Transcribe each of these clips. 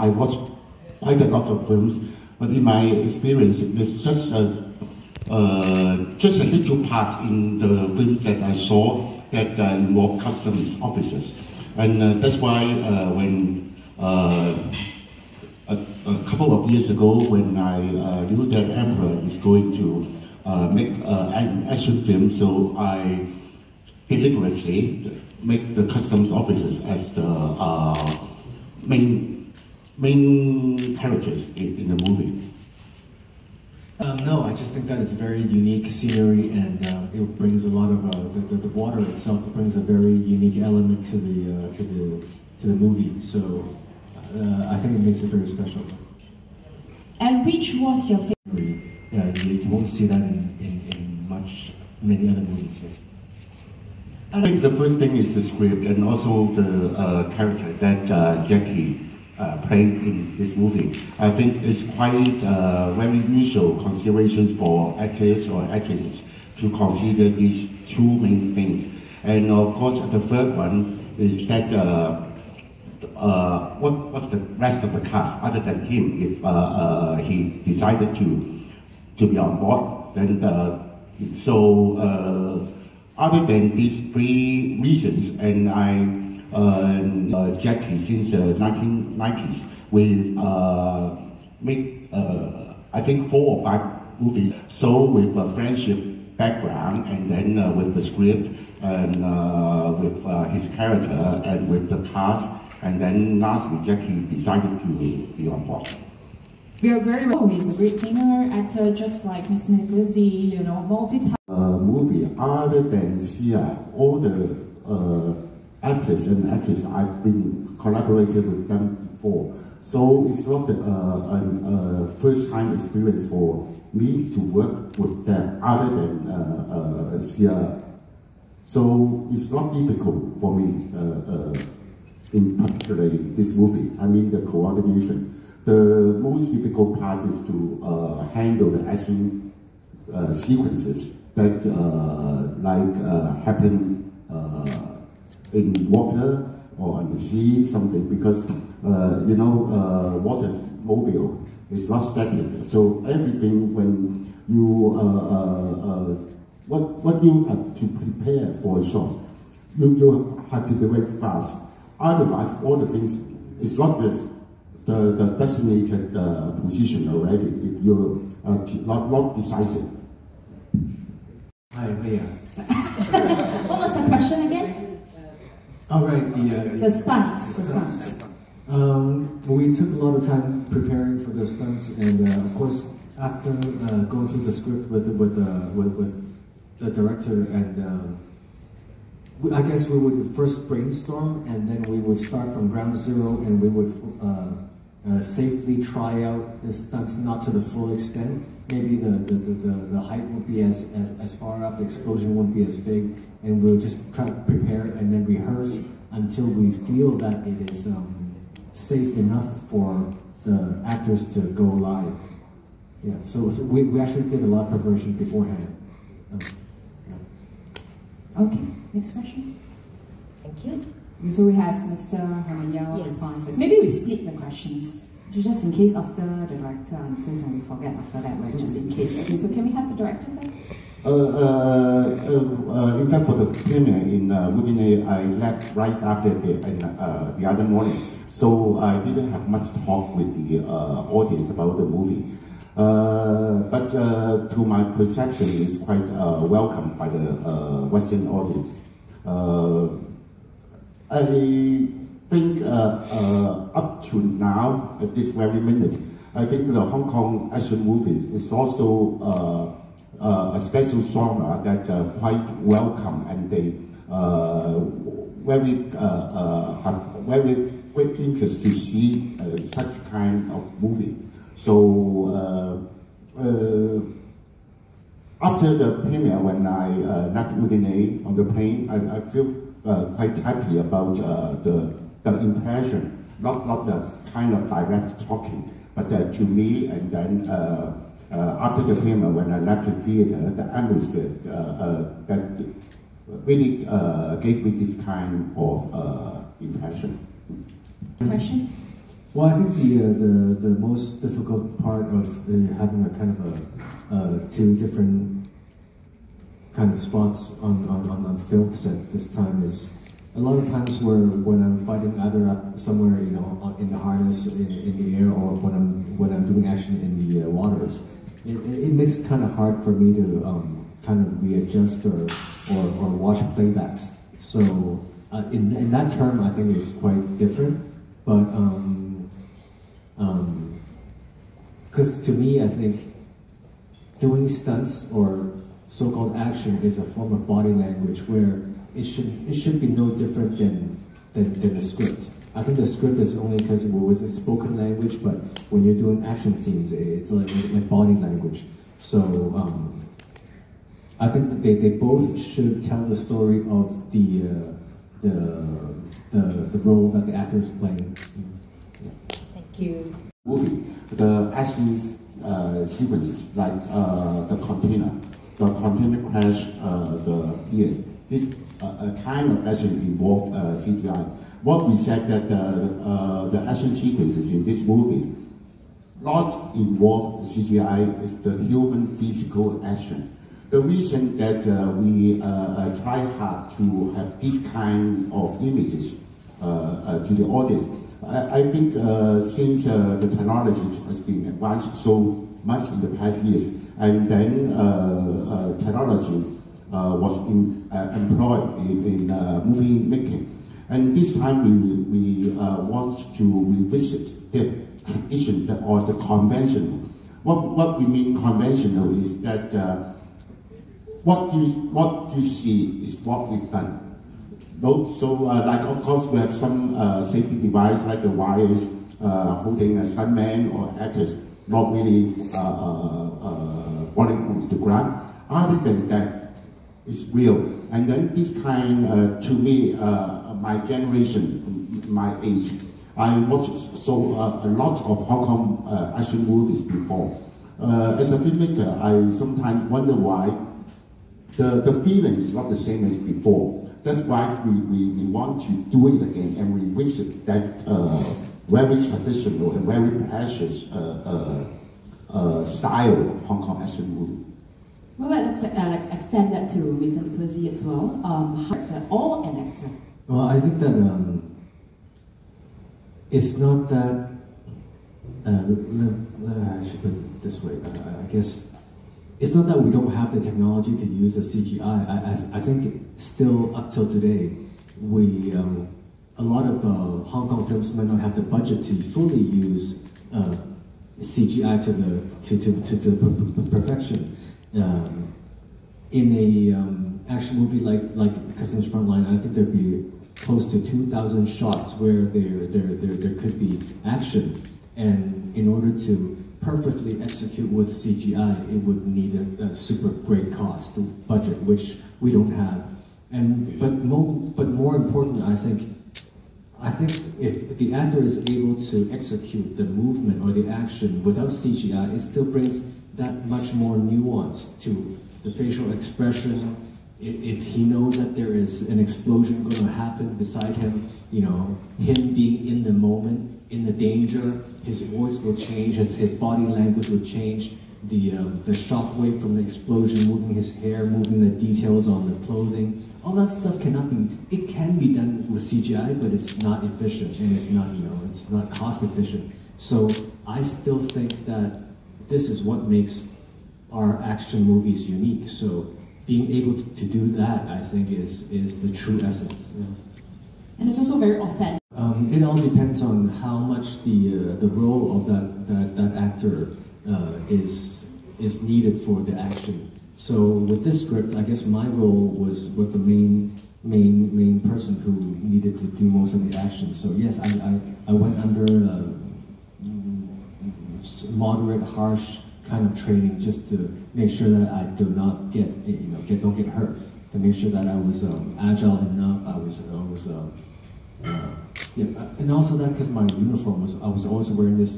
I watch quite a lot of films, but in my experience, it's just a little part in the films that I saw that involve customs officers. And that's why when a couple of years ago, when I knew that Emperor is going to make an action film, so I deliberately make the customs officers as the main characters in the movie. No, I just think that it's very unique scenery, and it brings a lot of the water itself. It brings a very unique element to the movie. So I think it makes it very special. And which was your favorite? Yeah, you won't see that in many other movies. Yeah. I think the first thing is the script and also the character that Jackie played in this movie. I think it's quite very usual considerations for actors or actresses to consider these two main things. And of course, the third one is that what's the rest of the cast other than him? If he decided to be on board, then other than these three reasons, and Jackie since the 1990s, we made I think 4 or 5 movies. So with a friendship background, and then with the script, and with his character, and with the cast, and then lastly Jackie decided to be on board. We are very well. He's a great singer, actor, just like Mr. Nicholas, you know, multi-talented. Movie other than Sia, all the actors and actresses I've been collaborated with them before, so it's not a first-time experience for me to work with them other than Sia. So it's not difficult for me, in particular in this movie. I mean the coordination. The most difficult part is to handle the action sequences that happen in water or on the sea, something, because you know, water's mobile, it's not static. So everything, when you what you have to prepare for a shot, you have to be very fast. Otherwise, all the things, it's not the designated position already if you're not decisive. Hi, Leah. What was the question again? All right, the stunts. We took a lot of time preparing for the stunts, and of course, after going through the script with the director, and I guess we would first brainstorm, and then we would start from ground zero, and we would safely try out the stunts, not to the full extent. Maybe the height won't be as far up, the explosion won't be as big, and we'll just try to prepare and then rehearse until we feel that it is safe enough for the actors to go live. Yeah, so we actually did a lot of preparation beforehand. Yeah. Okay, next question. Thank you. So we have Mr. Hamanyao replying first. Maybe we split the questions, just in case after the director answers and we forget after that, right? Just in case. Okay, so can we have the director first? In fact, for the premiere in Woodinay, I left right after the other morning, so I didn't have much talk with the audience about the movie. But to my perception, it's quite welcomed by the Western audience. I think up to now, at this very minute, I think the Hong Kong action movie is also a special genre that quite welcome, and they have very great interest to see such kind of movie. So after the premiere, when I left Udine on the plane, I feel quite happy about the impression, not the kind of direct talking, but to me, and then after the premiere, when I left the theater, the atmosphere that really gave me this kind of impression. Question? Well, I think the most difficult part of having a kind of two different kind of spots on the film set this time is a lot of times when I'm fighting either up somewhere, you know, in the harness in the air, or when I'm doing action in the waters, it makes it kind of hard for me to kind of readjust or watch playbacks. So in that term, I think it's quite different, but because to me, I think doing stunts or so-called action is a form of body language where it should be no different than the script. I think the script is only because it was a spoken language, but when you're doing action scenes, it's like body language. So I think that they both should tell the story of the role that the actor is playing. Yeah. Thank you. Movie, the action sequences, like the container crash, this kind of action involved CGI. What we said that the action sequences in this movie not involve CGI, is the human physical action. The reason that we try hard to have this kind of images to the audience, I think since the technology has been advanced so much in the past years, and then technology was employed in movie making. And this time we want to revisit the tradition or the conventional. What we mean conventional is that what you see is what we've done. So like of course we have some safety device like the wires holding a stuntman or actors not really falling onto the ground. Other than that, it's real. And then this kind, to me, my generation, my age, I watched a lot of Hong Kong action movies before. As a filmmaker, I sometimes wonder why the feeling is not the same as before. That's why we want to do it again and revisit that very traditional and very precious style of Hong Kong action movie. Well, let's extend that to Mr. Nicholas Yee as well. Actor or an actor? Well, I think that it's not that. I should put it this way. I guess it's not that we don't have the technology to use the CGI. I think still up till today, a lot of Hong Kong films might not have the budget to fully use CGI to perfection. In a action movie like Customs Frontline, I think there'd be close to 2,000 shots where there could be action, and in order to perfectly execute with CGI, it would need a super great cost budget, which we don't have. But more important, I think if the actor is able to execute the movement or the action without CGI, it still brings that much more nuance to the facial expression. If he knows that there is an explosion going to happen beside him, you know, him being in the moment, in the danger, his voice will change, his body language will change, the shock wave from the explosion, moving his hair, moving the details on the clothing, all that stuff it can be done with CGI, but it's not efficient, and it's not, it's not cost efficient. So I still think that this is what makes our action movies unique. So being able to do that, I think, is the true essence. Yeah. And it's also very authentic. It all depends on how much the role of that actor is needed for the action. So with this script, I guess my role was the main person who needed to do most of the action. So yes, I went under moderate, harsh kind of training just to make sure that I do not don't get hurt. To make sure that I was agile enough. And also that because my uniform I was always wearing this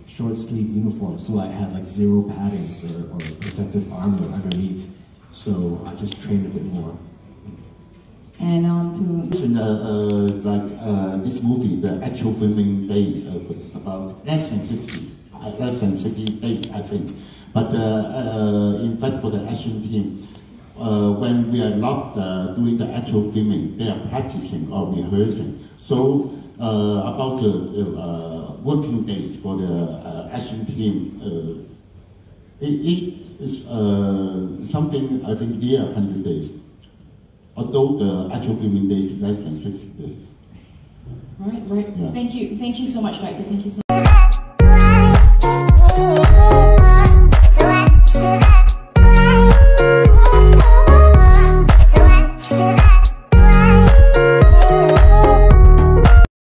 short sleeve uniform, so I had like zero paddings or protective armor underneath. So I just trained a bit more. And this movie, the actual filming days was about less than 60 days, I think. But in fact, for the action team, when we are not doing the actual filming, they are practicing or rehearsing. So about the working days for the action team, it is something I think near 100 days. Although the actual filming days is less than 60 days. Right. Yeah. Thank you so much, Director. Thank you so